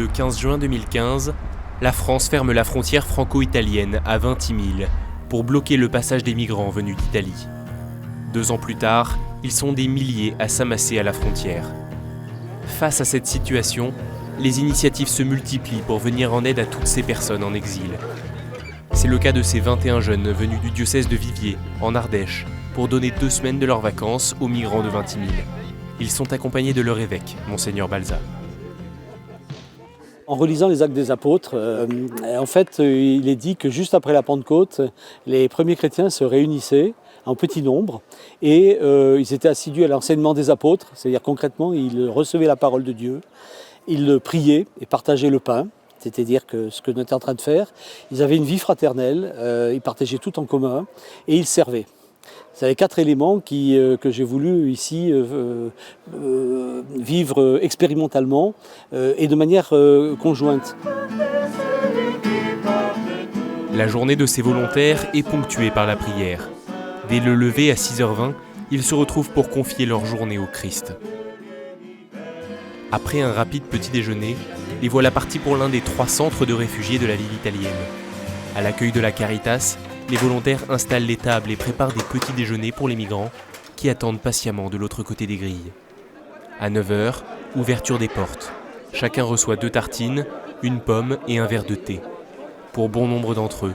Le 15 juin 2015, la France ferme la frontière franco-italienne à Ventimille pour bloquer le passage des migrants venus d'Italie. 2 ans plus tard, ils sont des milliers à s'amasser à la frontière. Face à cette situation, les initiatives se multiplient pour venir en aide à toutes ces personnes en exil. C'est le cas de ces 21 jeunes venus du diocèse de Viviers, en Ardèche, pour donner 2 semaines de leurs vacances aux migrants de Ventimille. Ils sont accompagnés de leur évêque, Monseigneur Balza. En relisant les Actes des Apôtres, il est dit que juste après la Pentecôte, les premiers chrétiens se réunissaient en petit nombre et ils étaient assidus à l'enseignement des apôtres, c'est-à-dire concrètement, ils recevaient la parole de Dieu, ils priaient et partageaient le pain, c'est-à-dire que ce que nous étions en train de faire, ils avaient une vie fraternelle, ils partageaient tout en commun et ils servaient. C'est les 4 éléments que j'ai voulu ici vivre expérimentalement et de manière conjointe. La journée de ces volontaires est ponctuée par la prière. Dès le lever à 6h20, ils se retrouvent pour confier leur journée au Christ. Après un rapide petit déjeuner, les voilà partis pour l'un des 3 centres de réfugiés de la ville italienne. À l'accueil de la Caritas, les volontaires installent les tables et préparent des petits déjeuners pour les migrants qui attendent patiemment de l'autre côté des grilles. À 9h, ouverture des portes. Chacun reçoit 2 tartines, une pomme et un verre de thé. Pour bon nombre d'entre eux,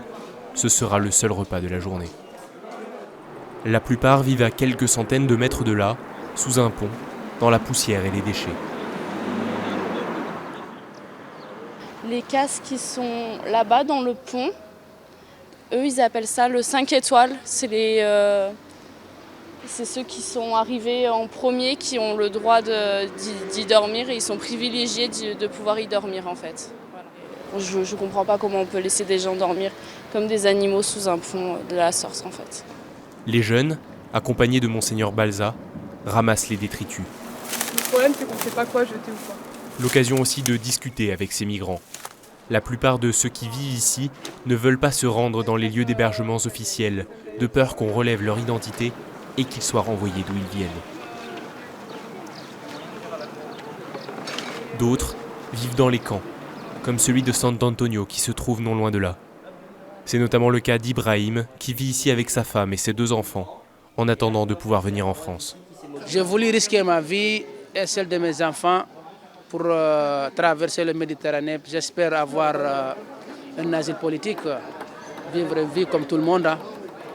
ce sera le seul repas de la journée. La plupart vivent à quelques centaines de mètres de là, sous un pont, dans la poussière et les déchets. Les cases qui sont là-bas dans le pont, eux, ils appellent ça le 5 étoiles. C'est ceux qui sont arrivés en premier, qui ont le droit d'y dormir et ils sont privilégiés de pouvoir y dormir en fait. Voilà. Je ne comprends pas comment on peut laisser des gens dormir comme des animaux sous un pont de la sorte en fait. Les jeunes, accompagnés de Monseigneur Balza, ramassent les détritus. Le problème, c'est qu'on ne sait pas quoi jeter ou pas. L'occasion aussi de discuter avec ces migrants. La plupart de ceux qui vivent ici ne veulent pas se rendre dans les lieux d'hébergements officiels, de peur qu'on relève leur identité et qu'ils soient renvoyés d'où ils viennent. D'autres vivent dans les camps, comme celui de Sant'Antonio qui se trouve non loin de là. C'est notamment le cas d'Ibrahim qui vit ici avec sa femme et ses 2 enfants, en attendant de pouvoir venir en France. J'ai voulu risquer ma vie et celle de mes enfants pour traverser le Méditerranée. J'espère avoir un asile politique, vivre une vie comme tout le monde,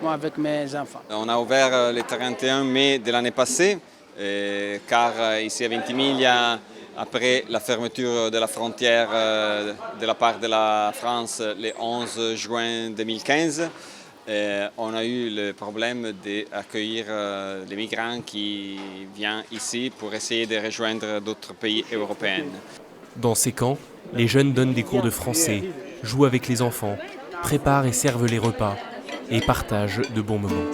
moi avec mes enfants. On a ouvert le 31 mai de l'année passée, car ici à Ventimiglia, après la fermeture de la frontière de la part de la France le 11 juin 2015, on a eu le problème d'accueillir les migrants qui viennent ici pour essayer de rejoindre d'autres pays européens. Dans ces camps, les jeunes donnent des cours de français, jouent avec les enfants, préparent et servent les repas et partagent de bons moments.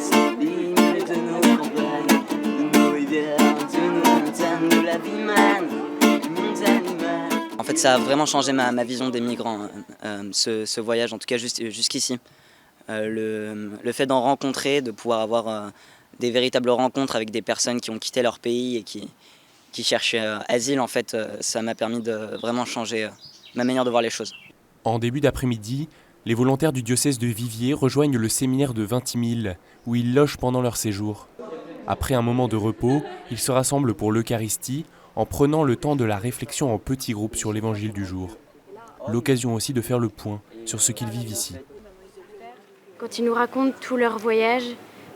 En fait, ça a vraiment changé ma vision des migrants, ce voyage, en tout cas jusqu'ici. Le fait d'en rencontrer, de pouvoir avoir des véritables rencontres avec des personnes qui ont quitté leur pays et qui cherchent asile, en fait, ça m'a permis de vraiment changer ma manière de voir les choses. En début d'après-midi, les volontaires du diocèse de Viviers rejoignent le séminaire de Ventimille, où ils logent pendant leur séjour. Après un moment de repos, ils se rassemblent pour l'Eucharistie, en prenant le temps de la réflexion en petits groupes sur l'évangile du jour. L'occasion aussi de faire le point sur ce qu'ils vivent ici. Quand ils nous racontent tout leur voyage,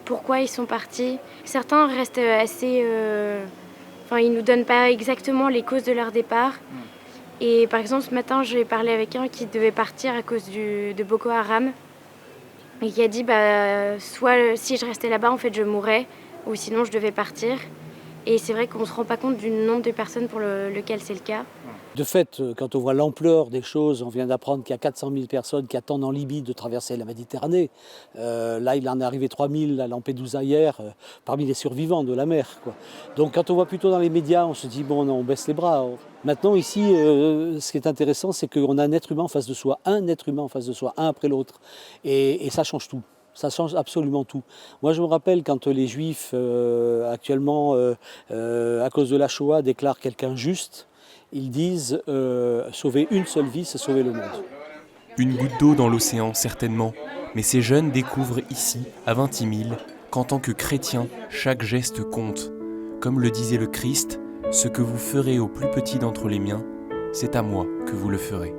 pourquoi ils sont partis, certains restent assez... ils ne nous donnent pas exactement les causes de leur départ. Et par exemple, ce matin, j'ai parlé avec un qui devait partir à cause de Boko Haram. Et qui a dit, soit si je restais là-bas, en fait, je mourrais, ou sinon je devais partir. Et c'est vrai qu'on ne se rend pas compte du nombre de personnes pour lequel c'est le cas. De fait, quand on voit l'ampleur des choses, on vient d'apprendre qu'il y a 400 000 personnes qui attendent en Libye de traverser la Méditerranée. Là, il en est arrivé 3 000 à Lampedusa hier, parmi les survivants de la mer, quoi. Donc quand on voit plutôt dans les médias, on se dit, bon, non, on baisse les bras. Maintenant, ici, ce qui est intéressant, c'est qu'on a un être humain en face de soi, un après l'autre. Et ça change tout. Ça change absolument tout. Moi, je me rappelle quand les Juifs, actuellement, à cause de la Shoah, déclarent quelqu'un juste, ils disent sauver une seule vie, c'est sauver le monde. Une goutte d'eau dans l'océan, certainement, mais ces jeunes découvrent ici, à Vintimille, qu'en tant que chrétiens, chaque geste compte. Comme le disait le Christ, « Ce que vous ferez au plus petit d'entre les miens, c'est à moi que vous le ferez ».